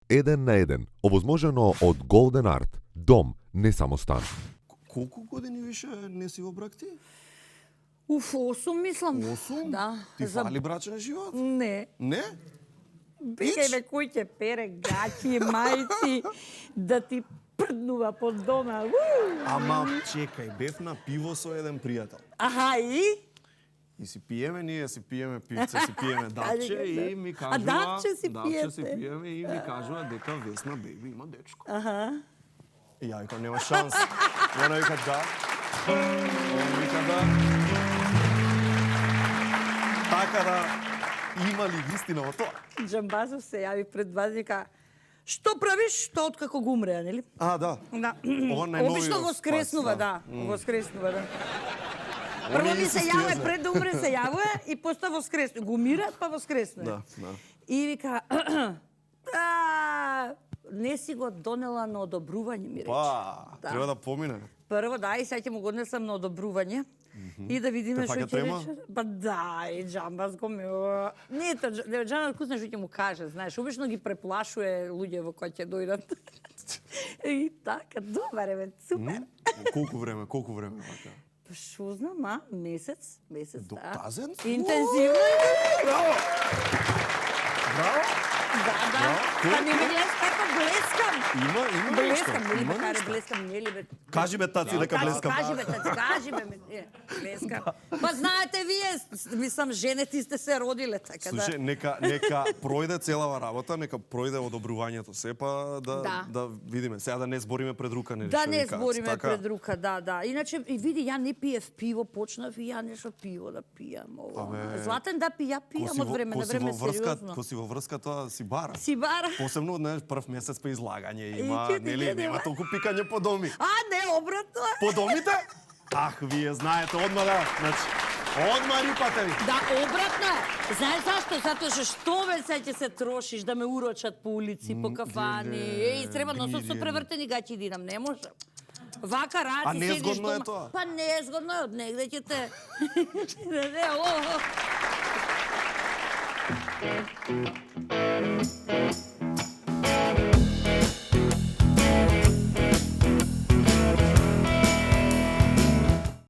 1 на 1, овозможено од Golden Art. Дом, не само стан. Колку години више не си во брак ти? 8 мислам. 8? Да. Ти фали брачен живот? Не. Не? Бегај бе, кој ќе пере гачи, мајци, да ти прднува под дома. Ама, чекај, бев на пиво со еден пријател. Аха, и? И си пиеме, ние си пиеме пивце, си пиеме дапче и ми кажува... А дапче си Дапче си пиете? пиеме и ми кажува дека Весна беби има дечко. Аха. И ја викам, нема шанс. И она вика да. Он вика да. Така да, има ли вистина во тоа? Джамбазов се јави пред вас и вика, што правиш, што откако го умреа, нели? А, да. Да. Ова најновиот Обично спас, воскреснува, да. Воскреснува, да. Прво ми се јавува, пред да умре се јавува и после воскреснува. Го умира, па воскреснува. Да, да. И вика, не си го донела на одобрување, ми рече. Па, Да. треба да помине. Прво, да, и сега ќе му го однесам на одобрување. И да видиме Те што фаќа ќе трема? рече. Па да, и Джамбаз го ме... Не, Джамбаз кусна што ќе му каже, знаеш, обично ги преплашуе луѓе во кои ќе дојдат. И така, добар е, бе, супер. Колку време вака? Па шо знам, месец, да. Доказен? Интензивно. Браво! Браво! Да. Па не ме гледаш како блескам. Има нешто. Блескам, нели Има бе, каре, нешто. блескам, нели бе. Кажи бе таци дека блескам. Кажи бе, таци, кажи бе, блескам. Па знаете вие, мислам, женети сте се родиле, така да. Слушај, нека пројде целава работа, нека пројде одобрувањето сепа да видиме. Сега да не збориме пред рука нешто. Да не збориме пред рука, да. Иначе, и види, ја не пиев пиво, почнав и ја нешто пиво да пијам. Златен да пијам од време на време, сериозно. Ко си во врска, тоа си бара. Си бара. Посебно, знаеш, прв месец па излагање има, ти нели, гледам. нема толку пикање по доми. А, не, обратно е. По домите? Ах, вие знаете, одма да, значи, одма рипате ви. Да, обратно е. Знаеш зашто? Затоа што веќе ќе се трошиш да ме урочат по улици, по кафани. Треба носот со превртени гаќи да идам, не може. Вака раци А седиш незгодно е дома. тоа? Па незгодно е, од негде ќе те... Не,